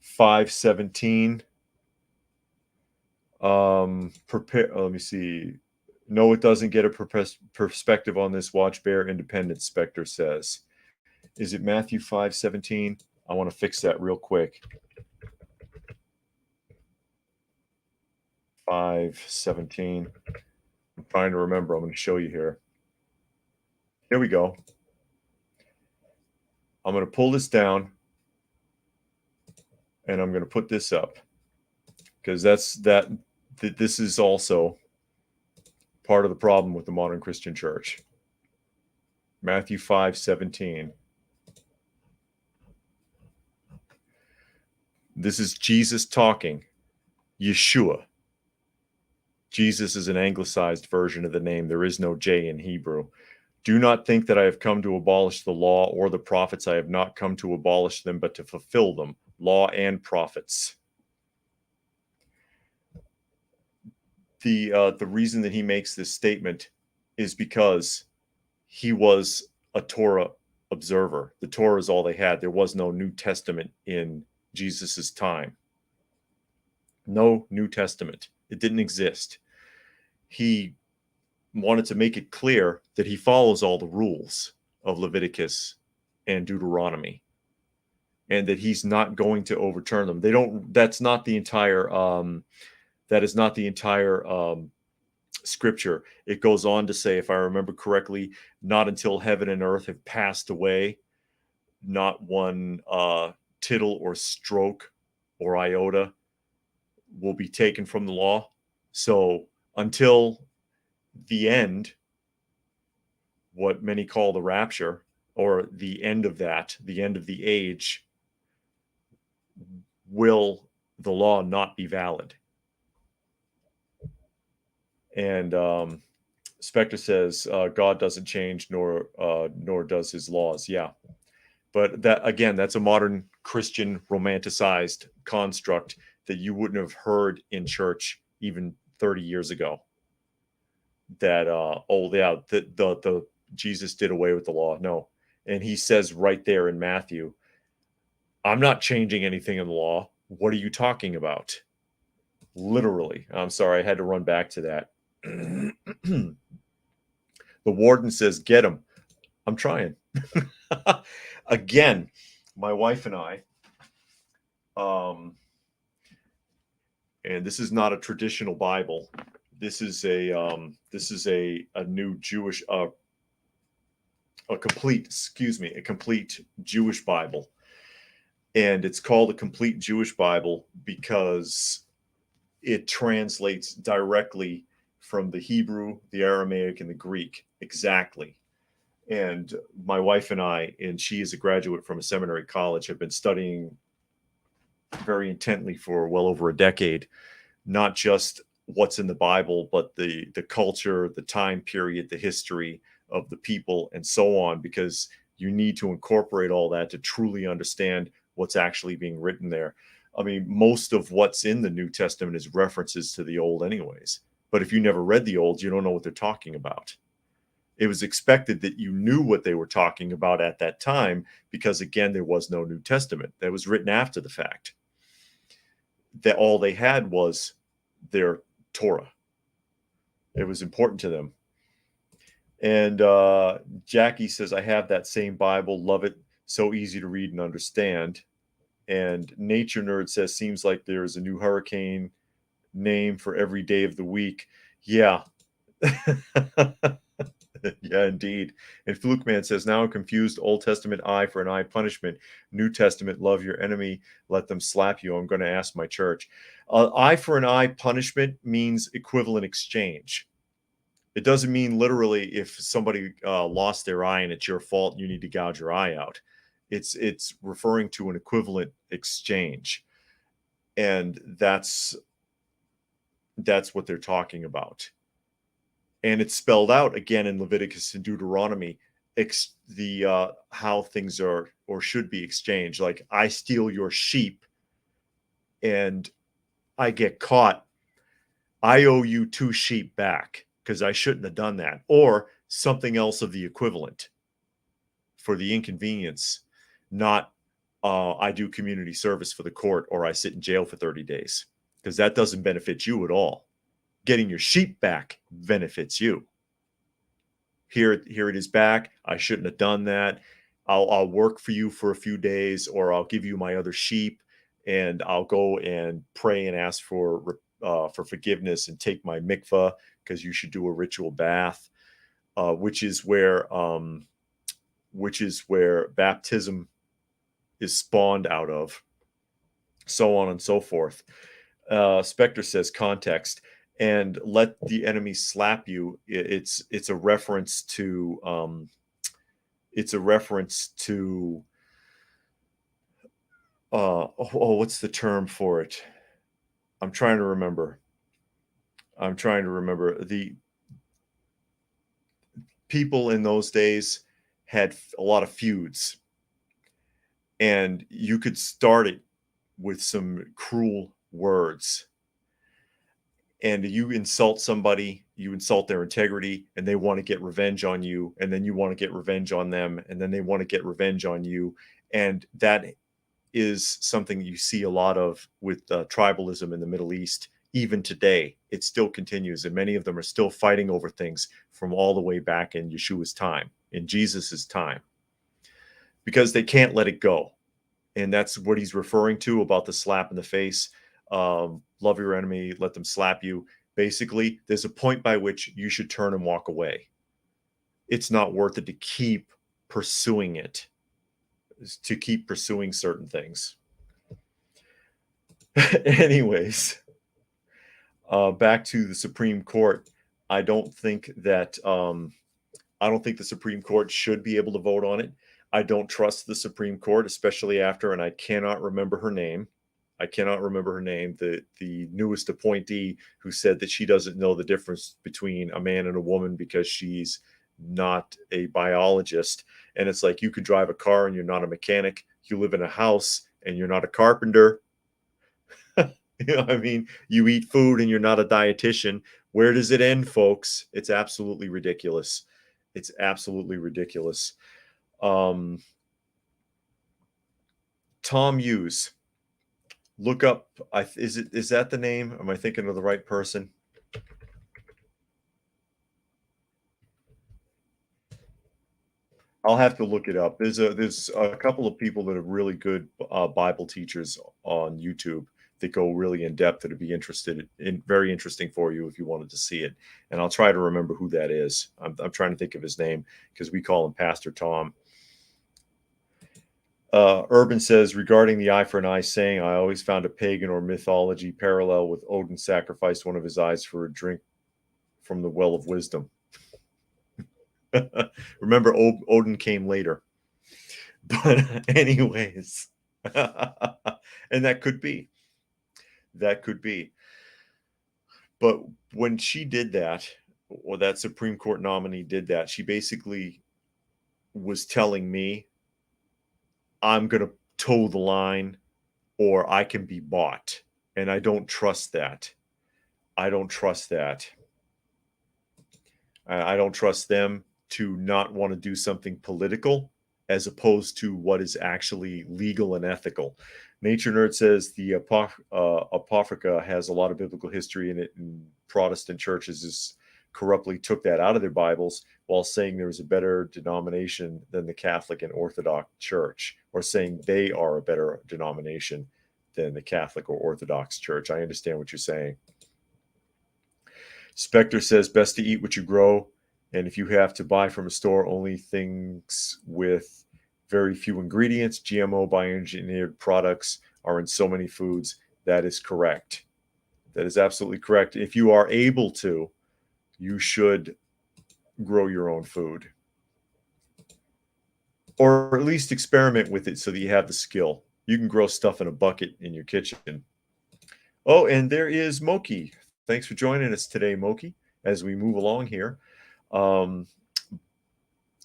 5:17? Let me see. No, it doesn't get a perspective on this. Watch Bear Independent, Spectre says. Is it Matthew 5:17? I want to fix that real quick. 5:17. I'm trying to remember. I'm going to show you here. Here we go. I'm going to pull this down, and I'm going to put this up, because this is also part of the problem with the modern Christian church. Matthew 5:17. This is Jesus talking. Yeshua. Jesus is an anglicized version of the name. There is no J in Hebrew. Do not think that I have come to abolish the law or the prophets. I have not come to abolish them, but to fulfill them, law and prophets. The reason that he makes this statement is because he was a Torah observer. The Torah is all they had. There was no New Testament in Jesus's time. No New Testament. It didn't exist. He wanted to make it clear that he follows all the rules of Leviticus and Deuteronomy. and that he's not going to overturn them. That's not the entire scripture. It goes on to say, if I remember correctly, not until heaven and earth have passed away, not one tittle or stroke or iota will be taken from the law. So until the end, what many call the rapture, or the end of that, the end of the age, will the law not be valid? And Spectre says God doesn't change, nor does his laws. Yeah, but that, again, that's a modern Christian romanticized construct that you wouldn't have heard in church even 30 years ago. That the Jesus did away with the law. No, and he says right there in Matthew, I'm not changing anything in the law. What are you talking about? Literally. I'm sorry, I had to run back to that. The warden says, get him. I'm trying. Again, my wife and I, and this is not a traditional Bible. This is a new Jewish, a complete Jewish Bible. And it's called a complete Jewish Bible because it translates directly from the Hebrew, the Aramaic, and the Greek exactly. And my wife and I, and she is a graduate from a seminary college, have been studying very intently for well over a decade, not just what's in the Bible, but the culture, the time period, the history of the people, and so on, because you need to incorporate all that to truly understand what's actually being written there. I mean, most of what's in the New Testament is references to the Old anyways. But if you never read the Old, you don't know what they're talking about. It was expected that you knew what they were talking about at that time because, again, there was no New Testament. That was written after the fact. That all they had was their Torah. It was important to them. And Jackie says, I have that same Bible. Love it. So easy to read and understand. And Nature Nerd says, seems like there is a new hurricane name for every day of the week. Yeah. Yeah, indeed. And Fluke Man says, now I'm confused. Old Testament, eye for an eye punishment. New Testament, love your enemy, let them slap you. I'm going to ask my church. Eye for an eye punishment means equivalent exchange. It doesn't mean literally if somebody lost their eye and it's your fault, you need to gouge your eye out. It's referring to an equivalent exchange. And that's what they're talking about. And it's spelled out again in Leviticus and Deuteronomy, how things are or should be exchanged. Like, I steal your sheep and I get caught, I owe you 2 sheep back because I shouldn't have done that, or something else of the equivalent for the inconvenience. Not I do community service for the court, or I sit in jail for 30 days, because that doesn't benefit you at all. Getting your sheep back benefits you. Here it is back. I shouldn't have done that. I'll work for you for a few days, or I'll give you my other sheep, and I'll go and pray and ask for forgiveness and take my mikvah, because you should do a ritual bath, which is where baptism is spawned out of, so on and so forth. Spectre says context. And let the enemy slap you. It's a reference to what's the term for it? I'm trying to remember. The people in those days had a lot of feuds, and you could start it with some cruel words. And you insult somebody, you insult their integrity, and they want to get revenge on you, and then you want to get revenge on them, and then they want to get revenge on you. And that is something you see a lot of with tribalism in the Middle East. Even today, it still continues, and many of them are still fighting over things from all the way back in Yeshua's time, in Jesus's time, because they can't let it go. And that's what he's referring to about the slap in the face. Love your enemy, let them slap you. Basically, there's a point by which you should turn and walk away. It's not worth it to keep pursuing it, to keep pursuing certain things. Anyways, back to the Supreme Court. I don't think that the Supreme Court should be able to vote on it. I don't trust the Supreme Court, especially after, and I cannot remember her name. The newest appointee who said that she doesn't know the difference between a man and a woman because she's not a biologist. And it's like, you could drive a car and you're not a mechanic. You live in a house and you're not a carpenter. You know what I mean? You eat food and you're not a dietitian. Where does it end, folks? It's absolutely ridiculous. It's absolutely ridiculous. Tom Hughes. Look up. Is that the name? Am I thinking of the right person? I'll have to look it up. There's a couple of people that are really good Bible teachers on YouTube that go really in depth. That'd be very interesting for you if you wanted to see it. And I'll try to remember who that is. I'm trying to think of his name because we call him Pastor Tom. Urban says, regarding the eye for an eye saying, I always found a pagan or mythology parallel with Odin sacrificed one of his eyes for a drink from the well of wisdom. Remember, Odin came later. But anyways, and that could be. But when she did that, or that Supreme Court nominee did that, she basically was telling me, I'm going to toe the line or I can be bought. And I don't trust that. I don't trust them to not want to do something political as opposed to what is actually legal and ethical. Nature Nerd says the Apocrypha has a lot of biblical history in it, and Protestant churches corruptly took that out of their Bibles while saying there's a better denomination than the Catholic and Orthodox Church, or saying they are a better denomination than the Catholic or Orthodox Church. I understand what you're saying. Spectre says, best to eat what you grow, and if you have to buy from a store, only things with very few ingredients, GMO, bioengineered products are in so many foods. That is correct. That is absolutely correct. If you are able to, you should grow your own food. Or at least experiment with it so that you have the skill. You can grow stuff in a bucket in your kitchen. Oh, and there is Moki. Thanks for joining us today, Moki, as we move along here.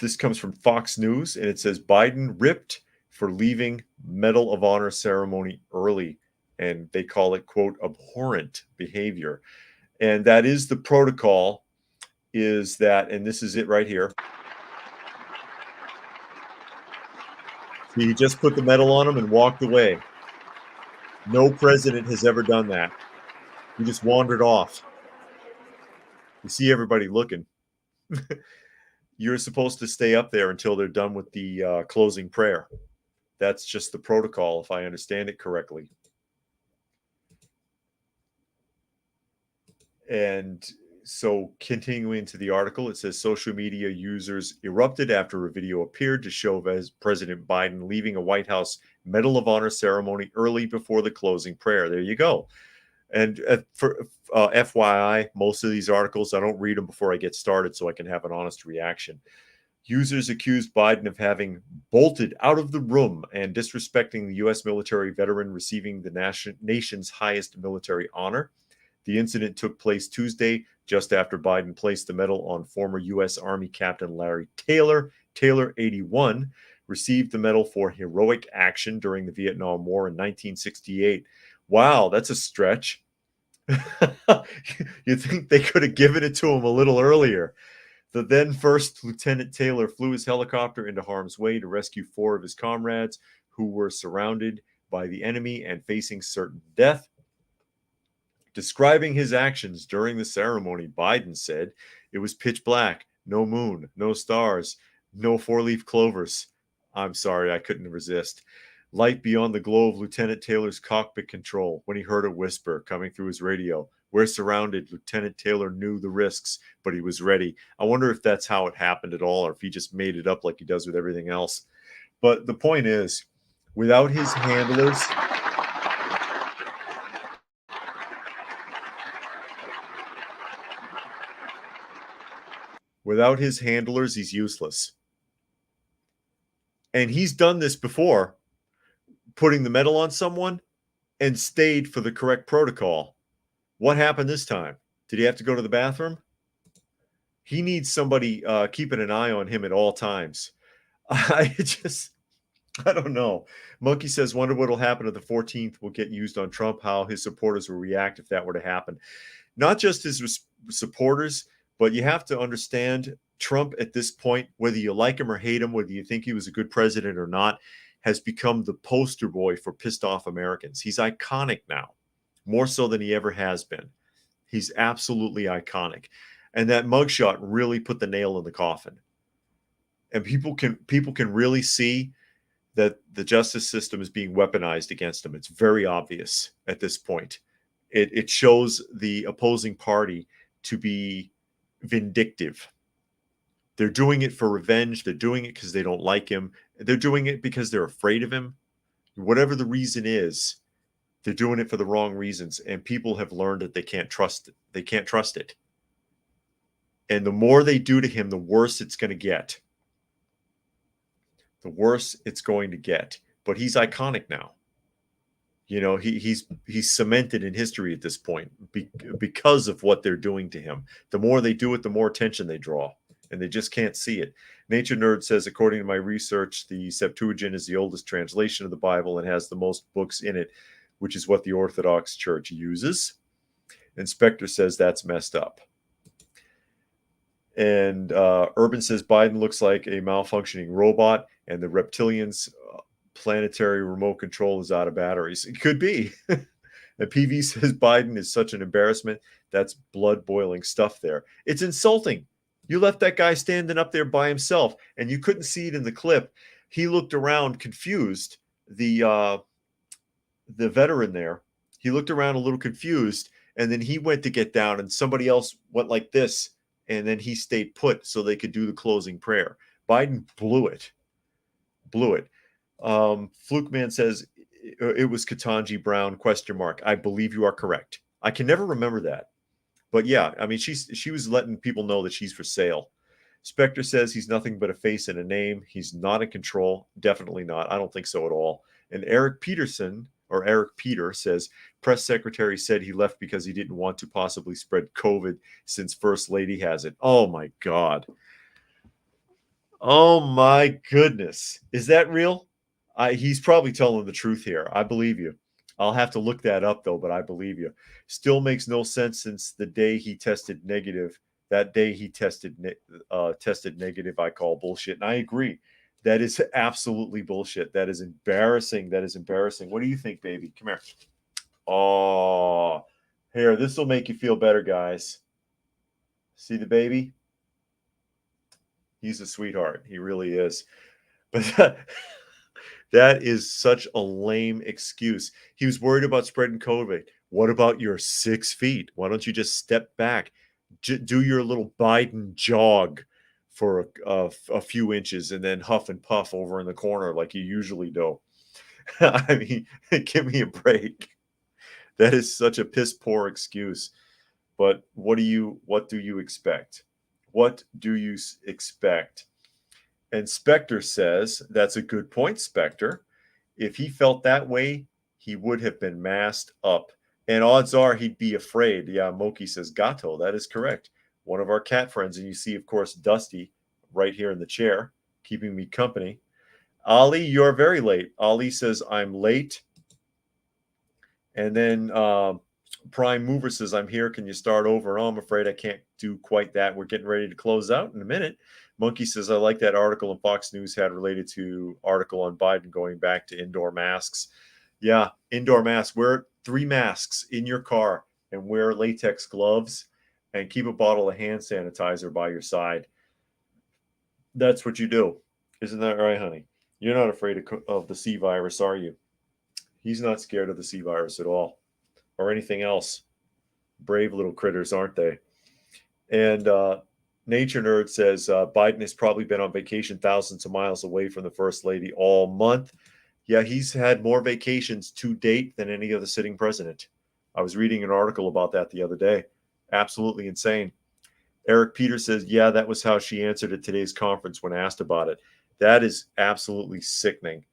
This comes from Fox News, and it says Biden ripped for leaving Medal of Honor ceremony early, and they call it, quote, abhorrent behavior. And that is the protocol, is that, and this is it right here. He just put the medal on him and walked away. No president has ever done that. He just wandered off. You see everybody looking. You're supposed to stay up there until they're done with the closing prayer. That's just the protocol, if I understand it correctly. And so continuing to the article, it says social media users erupted after a video appeared to show President Biden leaving a White House Medal of Honor ceremony early before the closing prayer. There you go. And for FYI, most of these articles, I don't read them before I get started so I can have an honest reaction. Users accused Biden of having bolted out of the room and disrespecting the U.S. military veteran receiving the nation's highest military honor. The incident took place Tuesday, just after Biden placed the medal on former U.S. Army Captain Larry Taylor. Taylor, 81, received the medal for heroic action during the Vietnam War in 1968. Wow, that's a stretch. You'd think they could have given it to him a little earlier. The then First Lieutenant Taylor flew his helicopter into harm's way to rescue 4 of his comrades who were surrounded by the enemy and facing certain death. Describing his actions during the ceremony, Biden said, "It was pitch black, no moon, no stars, no 4-leaf clovers. I'm sorry, I couldn't resist. Light beyond the glow of Lieutenant Taylor's cockpit control when he heard a whisper coming through his radio. We're surrounded. Lieutenant Taylor knew the risks, but he was ready. I wonder if that's how it happened at all, or if he just made it up like he does with everything else. But the point is, without his handlers, he's useless. And he's done this before, putting the medal on someone and stayed for the correct protocol. What happened this time? Did he have to go to the bathroom? He needs somebody keeping an eye on him at all times. I don't know. Monkey says, wonder what will happen if the 14th will get used on Trump, how his supporters will react if that were to happen. Not just his supporters, but you have to understand Trump at this point, whether you like him or hate him, whether you think he was a good president or not, has become the poster boy for pissed off Americans. He's iconic now, more so than he ever has been. He's absolutely iconic. And that mugshot really put the nail in the coffin. And people can really see that the justice system is being weaponized against him. It's very obvious at this point. It shows the opposing party to be vindictive. They're doing it for revenge. They're doing it because they don't like him. They're doing it because they're afraid of him. Whatever the reason is, they're doing it for the wrong reasons. And people have learned that they can't trust it. They can't trust it. And the more they do to him, the worse it's going to get. The worse it's going to get. But he's iconic now. You know, he's cemented in history at this point because of what they're doing to him. The more they do it, the more attention they draw, and they just can't see it. Nature Nerd says, according to my research, the Septuagint is the oldest translation of the Bible and has the most books in it, which is what the Orthodox Church uses. And Spectre says that's messed up. And Urban says Biden looks like a malfunctioning robot, and the reptilians' planetary remote control is out of batteries. It could be. And PV says Biden is such an embarrassment. That's blood-boiling stuff there. It's insulting. You left that guy standing up there by himself, and you couldn't see it in the clip. He looked around confused. The veteran there, he looked around a little confused, and then he went to get down, and somebody else went like this, and then he stayed put so they could do the closing prayer. Biden blew it. Fluke Man says it was Ketanji Brown ? I believe you are correct. I can never remember that, but yeah, I mean she was letting people know that she's for sale. Spectre says he's nothing but a face and a name. He's not in control. Definitely not. I don't think so at all. And Eric Peter says press secretary said he left because he didn't want to possibly spread COVID since First Lady has it. Oh my God. Oh my goodness. Is that real? He's probably telling the truth here. I believe you. I'll have to look that up though, but I believe you. Still makes no sense since the day he tested negative. That day he tested negative, I call bullshit. And I agree. That is absolutely bullshit. That is embarrassing. What do you think, baby? Come here. Oh, here. This will make you feel better, guys. See the baby? He's a sweetheart. He really is. But that is such a lame excuse. He was worried about spreading COVID. What about your 6 feet? Why don't you just step back? Do your little Biden jog for a few inches and then huff and puff over in the corner like you usually do. I mean, give me a break. That is such a piss poor excuse. But what do you expect? What do you expect? And Spectre says, that's a good point, Spectre. If he felt that way, he would have been masked up. And odds are he'd be afraid. Yeah, Moki says, Gato, that is correct. One of our cat friends. And you see, of course, Dusty right here in the chair, keeping me company. Ali, you're very late. Ali says, I'm late. And then Prime Mover says, I'm here. Can you start over? Oh, I'm afraid I can't do quite that. We're getting ready to close out in a minute. Monkey says, I like that article in Fox News had related to article on Biden going back to indoor masks. Yeah, indoor masks. Wear 3 masks in your car and wear latex gloves and keep a bottle of hand sanitizer by your side. That's what you do. Isn't that right, honey? You're not afraid of the C virus, are you? He's not scared of the C virus at all, or anything else. Brave little critters, aren't they? And Nature Nerd says Biden has probably been on vacation thousands of miles away from the First Lady all month. Yeah, he's had more vacations to date than any other sitting president. I was reading an article about that the other day. Absolutely insane. Eric Peters says, yeah, that was how she answered at today's conference when asked about it. That is absolutely sickening.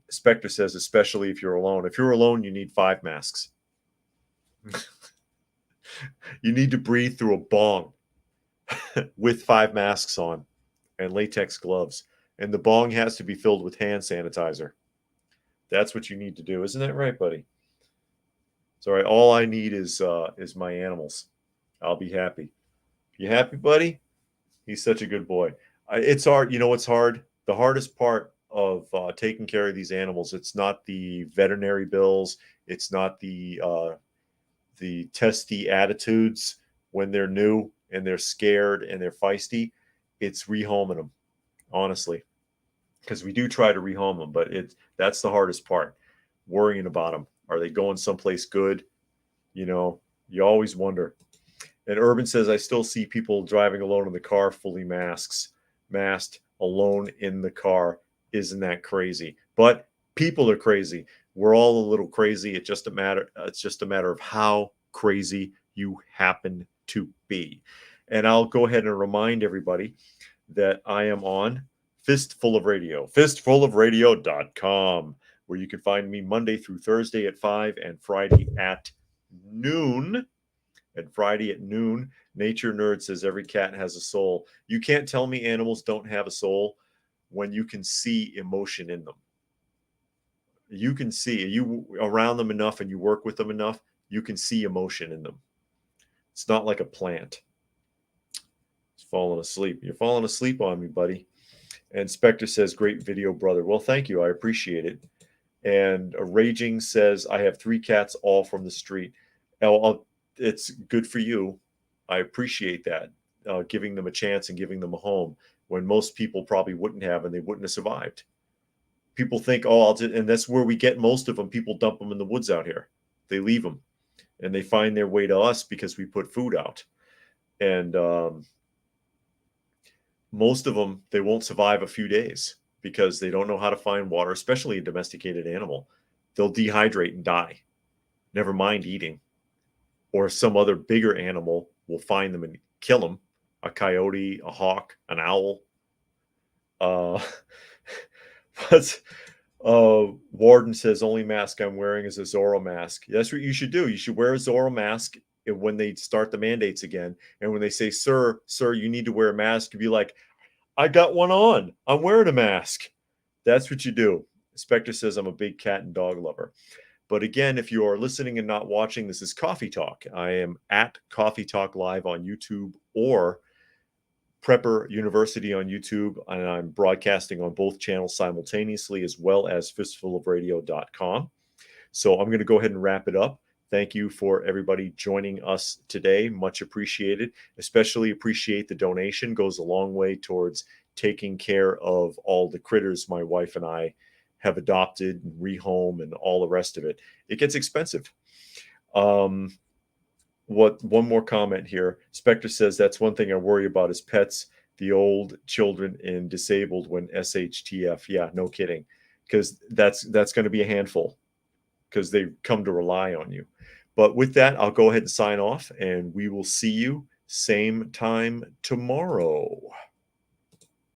Spectre says, especially if you're alone. If you're alone, you need 5 masks. You need to breathe through a bong with 5 masks on and latex gloves. And the bong has to be filled with hand sanitizer. That's what you need to do. Isn't that right, buddy? It's all right. All I need is my animals. I'll be happy. You happy, buddy? He's such a good boy. It's hard. You know what's hard? The hardest part of taking care of these animals, it's not the veterinary bills. It's not the testy attitudes when they're new and they're scared and they're feisty. It's rehoming them, honestly, because we do try to rehome them, but that's the hardest part. Worrying about them. Are they going someplace good? You know, you always wonder. And Urban says, I still see people driving alone in the car, fully masked, alone in the car. Isn't that crazy? But people are crazy. We're all a little crazy. It's just a matter of how crazy you happen to be. And I'll go ahead and remind everybody that I am on Fistful of Radio, fistfulofradio.com, where you can find me Monday through Thursday at 5 and Friday at noon. Nature Nerd says every cat has a soul. You can't tell me animals don't have a soul when you can see emotion in them. You can see, you around them enough and you work with them enough, you can see emotion in them. It's not like a plant. It's falling asleep. You're falling asleep on me, buddy. And Spectre says, great video, brother. Well, thank you. I appreciate it. And Raging says, I have 3 cats, all from the street. It's good for you. I appreciate that. Giving them a chance and giving them a home when most people probably wouldn't have, and they wouldn't have survived. People think, and that's where we get most of them. People dump them in the woods out here. They leave them, and they find their way to us because we put food out. And most of them, they won't survive a few days because they don't know how to find water, especially a domesticated animal. They'll dehydrate and die, never mind eating. Or some other bigger animal will find them and kill them. A coyote, a hawk, an owl. Warden says, only mask I'm wearing is a Zorro mask. That's what you should do. You should wear a Zorro mask when they start the mandates again. And when they say, sir, you need to wear a mask, you be like, I got one on. I'm wearing a mask. That's what you do. Spectre says, I'm a big cat and dog lover. But again, if you are listening and not watching, this is Coffee Talk. I am at Coffee Talk Live on YouTube or Prepper University on YouTube, and I'm broadcasting on both channels simultaneously, as well as fistfulofradio.com. So I'm going to go ahead and wrap it up. Thank you for everybody joining us today. Much appreciated. Especially appreciate the donation. Goes a long way towards taking care of all the critters my wife and I have adopted and rehome and all the rest of it. It gets expensive. One more comment here. Spectre says, that's one thing I worry about is pets, the old, children, and disabled when SHTF. Yeah, no kidding. Because that's going to be a handful because they come to rely on you. But with that, I'll go ahead and sign off, and we will see you same time tomorrow.